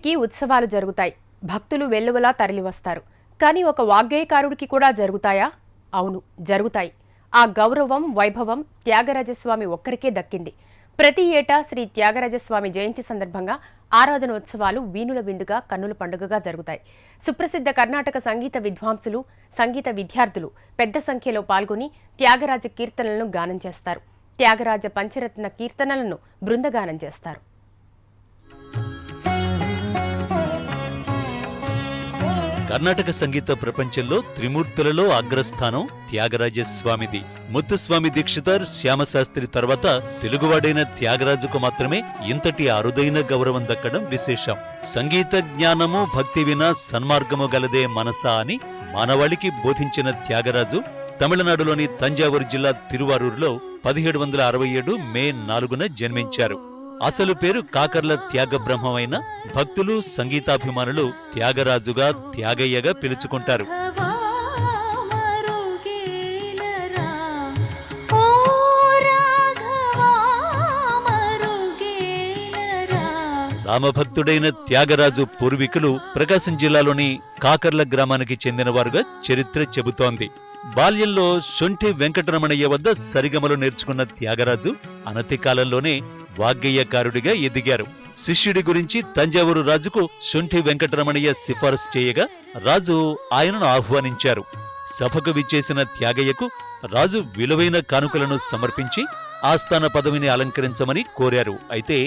దేవుడికి ఉత్సవాలు జరుగుతాయి, భక్తులు వెల్లువలా తరలివస్తారు. కానీ ఒక వాగ్గేయకారుడికి కూడా జరుగుతాయా? అవును, జరుగుతాయి. ఆ గౌరవం, వైభవం త్యాగరాజస్వామి ఒక్కరికే దక్కింది. ప్రతి ఏటా శ్రీ త్యాగరాజస్వామి జయంతి సందర్భంగా ఆరాధనోత్సవాలు వీణుల విందుగా, కన్నుల పండుగగా జరుగుతాయి. సుప్రసిద్ధ కర్ణాటక సంగీత విద్వాంసులు, సంగీత విద్యార్థులు పెద్ద సంఖ్యలో పాల్గొని త్యాగరాజ కీర్తనలను గానం చేస్తారు. త్యాగరాజ పంచరత్న కీర్తనలను బృందగానం చేస్తారు. కర్ణాటక సంగీత ప్రపంచంలో త్రిమూర్తులలో అగ్రస్థానం త్యాగరాజస్వామిది. ముత్తుస్వామి దీక్షితార్, శ్యామశాస్త్రి తర్వాత తెలుగువాడైన త్యాగరాజుకు మాత్రమే ఇంతటి అరుదైన గౌరవం దక్కడం విశేషం. సంగీత జ్ఞానము భక్తి వినా సన్మార్గము గలదే మనసా అని మానవాళికి బోధించిన త్యాగరాజు తమిళనాడులోని తంజావూరు జిల్లా తిరువారూరులో 1767 మే 4న జన్మించారు. అసలు పేరు కాకర్ల త్యాగబ్రహ్మమైన భక్తులు, సంగీతాభిమానులు త్యాగరాజుగా, త్యాగయ్యగా పిలుచుకుంటారు. రామభక్తుడైన త్యాగరాజు పూర్వీకులు ప్రకాశం జిల్లాలోని కాకర్ల గ్రామానికి చెందినవారుగా చరిత్ర చెబుతోంది. బాల్యంలో శొంఠి వెంకటరమణయ్య వద్ద సరిగమలు నేర్చుకున్న త్యాగరాజు అనతి కాలంలోనే వాగ్గేయకారుడిగా ఎదిగారు. శిష్యుడి గురించి తంజావూరు రాజుకు శొంఠి వెంకటరమణయ్య సిఫారసు చేయగా రాజు ఆయనను ఆహ్వానించారు. సభకు విచ్చేసిన త్యాగయ్యకు రాజు విలువైన కానుకలను సమర్పించి ఆస్థాన పదవిని అలంకరించమని కోరారు. అయితే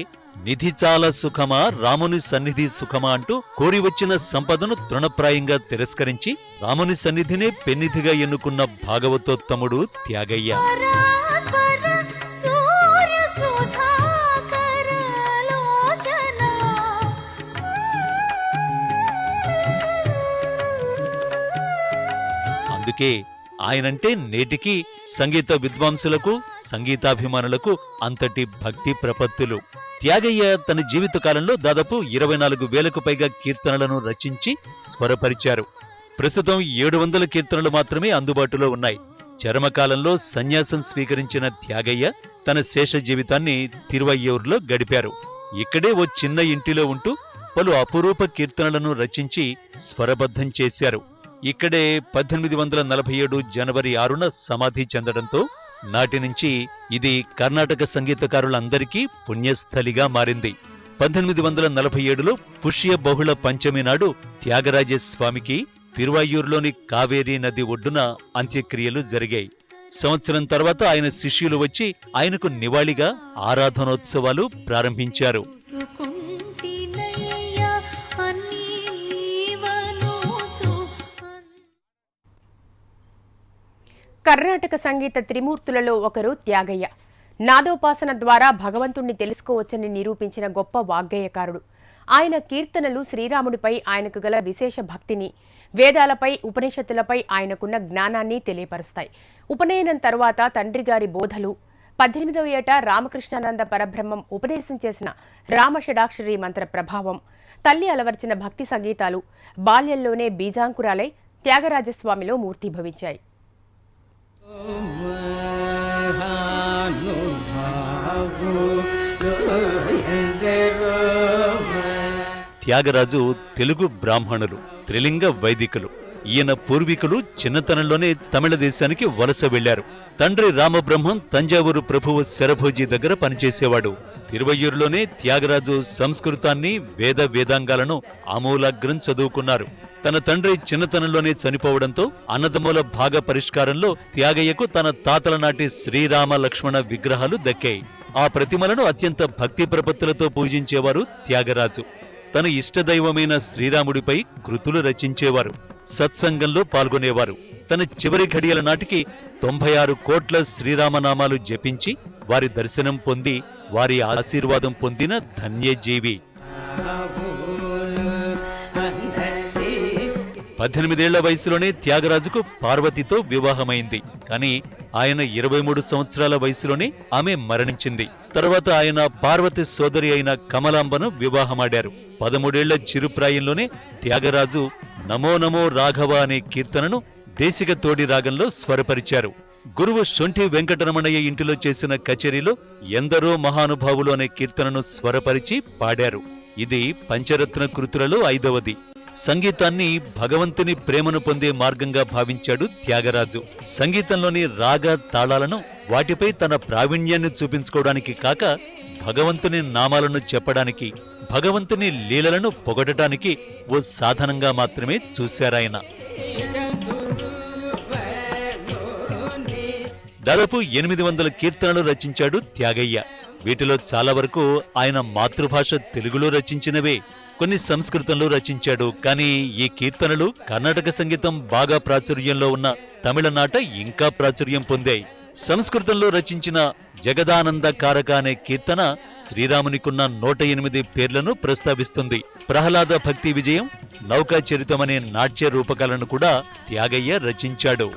నిధి చాలా సుఖమా, రాముని సన్నిధి సుఖమా అంటూ కోరి వచ్చిన సంపదను తృణప్రాయంగా తిరస్కరించి రాముని సన్నిధినే పెన్నిధిగా ఎన్నుకున్న భాగవతోత్తముడు త్యాగయ్య. అందుకే ఆయనంటే నేటికి సంగీత విద్వాంసులకు, సంగీతాభిమానులకు అంతటి భక్తి ప్రపత్తులు. త్యాగయ్య తన జీవితకాలంలో దాదాపు 24,000కు పైగా కీర్తనలను రచించి స్వరపరిచారు. ప్రస్తుతం 700 కీర్తనలు మాత్రమే అందుబాటులో ఉన్నాయి. చరమకాలంలో సన్యాసం స్వీకరించిన త్యాగయ్య తన శేష జీవితాన్ని తిరువయ్యూరులో గడిపారు. ఇక్కడే ఓ చిన్న ఇంటిలో ఉంటూ పలు అపురూప కీర్తనలను రచించి స్వరబద్ధం చేశారు. ఇక్కడే 1847 జనవరి 6న సమాధి చెందడంతో నాటి నుంచి ఇది కర్ణాటక సంగీతకారులందరికీ పుణ్యస్థలిగా మారింది. 1847లో పుష్య బహుళ పంచమి నాడు త్యాగరాజస్వామికి తిరువాయూరులోని కావేరీ నది ఒడ్డున అంత్యక్రియలు జరిగాయి. సంవత్సరం తర్వాత ఆయన శిష్యులు వచ్చి ఆయనకు నివాళిగా ఆరాధనోత్సవాలు ప్రారంభించారు. కర్ణాటక సంగీత త్రిమూర్తులలో ఒకరు త్యాగయ్య. నాదోపాసన ద్వారా భగవంతుణ్ణి తెలుసుకోవచ్చని నిరూపించిన గొప్ప వాగ్గేయకారుడు. ఆయన కీర్తనలు శ్రీరాముడిపై ఆయనకు గల విశేష భక్తిని, వేదాలపై, ఉపనిషత్తులపై ఆయనకున్న జ్ఞానాన్ని తెలియపరుస్తాయి. ఉపనయనం తరువాత తండ్రి గారి బోధలు, 18వ ఏట రామకృష్ణానంద పరబ్రహ్మం ఉపదేశం చేసిన రామషడాక్షరి మంత్ర ప్రభావం, తల్లి అలవర్చిన భక్తి సంగీతాలు బాల్యంలోనే బీజాంకురాలై త్యాగరాజస్వామిలో మూర్తిభవించాయి. త్యాగరాజు తెలుగు బ్రాహ్మణులు, త్రిలింగ వైదికులు. ఈయన పూర్వీకులు చిన్నతనంలోనే తమిళ దేశానికి వలస వెళ్లారు. తండ్రి రామబ్రహ్మం తంజావూరు ప్రభువు శరభోజీ దగ్గర పనిచేసేవాడు. తిరువయ్యూరులోనే త్యాగరాజు సంస్కృతాన్ని, వేదాంగాలను ఆమూలాగ్రం చదువుకున్నారు. తన తండ్రి చిన్నతనంలోనే చనిపోవడంతో అన్నదమ్ముల భాగ పరిష్కారంలో త్యాగయ్యకు తన తాతల నాటి శ్రీరామ లక్ష్మణ విగ్రహాలు దక్కాయి. ఆ ప్రతిమలను అత్యంత భక్తి ప్రపత్తులతో పూజించేవారు త్యాగరాజు. తన ఇష్టదైవమైన శ్రీరాముడిపై కృతులు రచించేవారు. సత్సంగంలో పాల్గొనేవారు. తన చివరి ఘడియల నాటికి 96 కోట్ల శ్రీరామనామాలు జపించి వారి దర్శనం పొంది వారి ఆశీర్వాదం పొందిన ధన్యజీవి. 18 ఏళ్ల వయసులోనే త్యాగరాజుకు పార్వతితో వివాహమైంది. కానీ ఆయన 23 సంవత్సరాల వయసులోనే ఆమె మరణించింది. తరువాత ఆయన పార్వతి సోదరి అయిన కమలాంబను వివాహమాడారు. 13 ఏళ్ల చిరుప్రాయంలోనే త్యాగరాజు నమో నమో రాఘవ అనే కీర్తనను దేశిక తోడి రాగంలో స్వరపరిచారు. గురువు శొంఠి వెంకటరమణయ్య ఇంటిలో చేసిన కచేరీలో ఎందరో మహానుభావులు అనే కీర్తనను స్వరపరిచి పాడారు. ఇది పంచరత్న కృతులలో 5వది. సంగీతాన్ని భగవంతుని ప్రేమను పొందే మార్గంగా భావించాడు త్యాగరాజు. సంగీతంలోని రాగ తాళాలను వాటిపై తన ప్రావీణ్యాన్ని చూపించుకోవడానికి కాక భగవంతుని నామాలను చెప్పడానికి, భగవంతుని లీలలను పొగడటానికి ఓ సాధనంగా మాత్రమే చూశారాయన. దాదాపు 800 కీర్తనలు రచించాడు త్యాగయ్య. వీటిలో చాలా వరకు ఆయన మాతృభాష తెలుగులో రచించినవే. కొన్ని సంస్కృతంలో రచించాడు. కానీ ఈ కీర్తనలు కర్ణాటక సంగీతం బాగా ప్రాచుర్యంలో ఉన్న తమిళనాట ఇంకా ప్రాచుర్యం పొందాయి. సంస్కృతంలో రచించిన జగదానంద కారక అనే కీర్తన శ్రీరామునికున్న 108 పేర్లను ప్రస్తావిస్తుంది. ప్రహ్లాద భక్తి విజయం, నౌకా చరితం అనే నాట్య రూపకాలను కూడా త్యాగయ్య రచించాడు.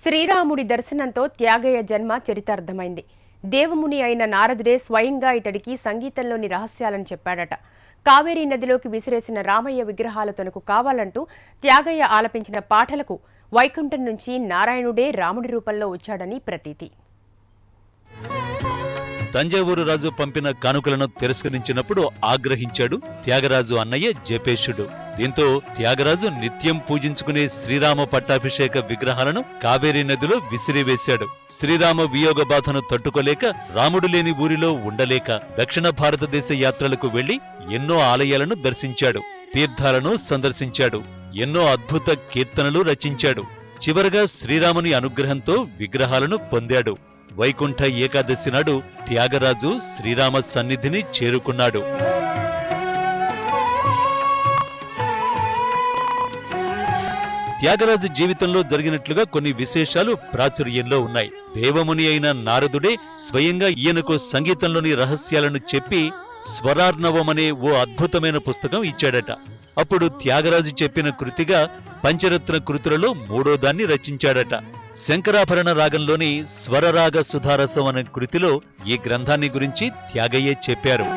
శ్రీరాముడి దర్శనంతో త్యాగయ్య జన్మ చరితార్థమైంది. దేవముని అయిన నారదుడే స్వయంగా ఇతడికి సంగీతంలోని రహస్యాలను చెప్పాడట. కావేరీ నదిలోకి విసిరేసిన రామయ్య విగ్రహాలు తనకు కావాలంటూ త్యాగయ్య ఆలపించిన పాటలకు వైకుంఠం నుంచి నారాయణుడే రాముడి రూపంలో వచ్చాడని ప్రతీతి. తంజావూరు రాజు పంపిన కానుకలను తిరస్కరించినప్పుడు ఆగ్రహించాడు త్యాగరాజు అన్నయ్య జపేశుడు. దీంతో త్యాగరాజు నిత్యం పూజించుకునే శ్రీరామ పట్టాభిషేక విగ్రహాలను కావేరీ నదిలో విసిరివేశాడు. శ్రీరామ వియోగ బాధను తట్టుకోలేక, రాముడు లేని ఊరిలో ఉండలేక దక్షిణ భారతదేశ యాత్రలకు వెళ్లి ఎన్నో ఆలయాలను దర్శించాడు, తీర్థాలను సందర్శించాడు, ఎన్నో అద్భుత కీర్తనలు రచించాడు. చివరగా శ్రీరాముని అనుగ్రహంతో విగ్రహాలను పొందాడు. వైకుంఠ ఏకాదశి నాడు త్యాగరాజు శ్రీరామ సన్నిధిని చేరుకున్నాడు. త్యాగరాజు జీవితంలో జరిగినట్లుగా కొన్ని విశేషాలు ప్రాచుర్యంలో ఉన్నాయి. దేవముని అయిన నారదుడే స్వయంగా ఈయనకు సంగీతంలోని రహస్యాలను చెప్పి స్వరార్ణవమనే ఓ అద్భుతమైన పుస్తకం ఇచ్చాడట. అప్పుడు త్యాగరాజు చెప్పిన కృతిగా పంచరత్న కృతులలో 3వ దాన్ని రచించాడట. శంకరాభరణ రాగంలోని స్వరరాగ సుధారసం అనే కృతిలో ఈ గ్రంథాన్ని గురించి త్యాగయ్య చెప్పారు.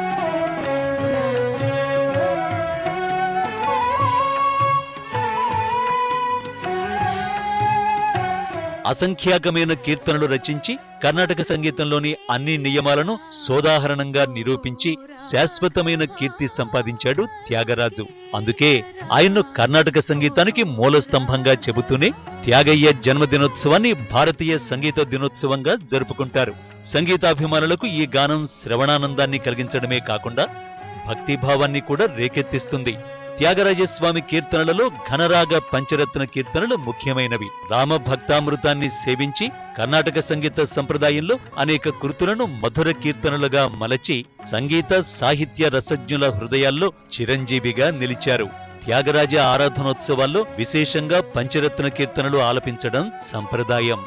అసంఖ్యాకమైన కీర్తనలు రచించి కర్ణాటక సంగీతంలోని అన్ని నియమాలను సోదాహరణంగా నిరూపించి శాశ్వతమైన కీర్తి సంపాదించాడు త్యాగరాజు. అందుకే ఆయన్ను కర్ణాటక సంగీతానికి మూలస్తంభంగా చెబుతూనే త్యాగయ్య జన్మదినోత్సవాన్ని భారతీయ సంగీత దినోత్సవంగా జరుపుకుంటారు. సంగీతాభిమానులకు ఈ గానం శ్రవణానందాన్ని కలిగించడమే కాకుండా భక్తిభావాన్ని కూడా రేకెత్తిస్తుంది. త్యాగరాజస్వామి కీర్తనలలో ఘనరాగ పంచరత్న కీర్తనలు ముఖ్యమైనవి. రామభక్తామృతాన్ని సేవించి కర్ణాటక సంగీత సంప్రదాయంలో అనేక కృతులను మధుర కీర్తనలుగా మలచి సంగీత సాహిత్య రసజ్ఞుల హృదయాల్లో చిరంజీవిగా నిలిచారు. త్యాగరాజ ఆరాధనోత్సవాల్లో విశేషంగా పంచరత్న కీర్తనలు ఆలపించడం సంప్రదాయం.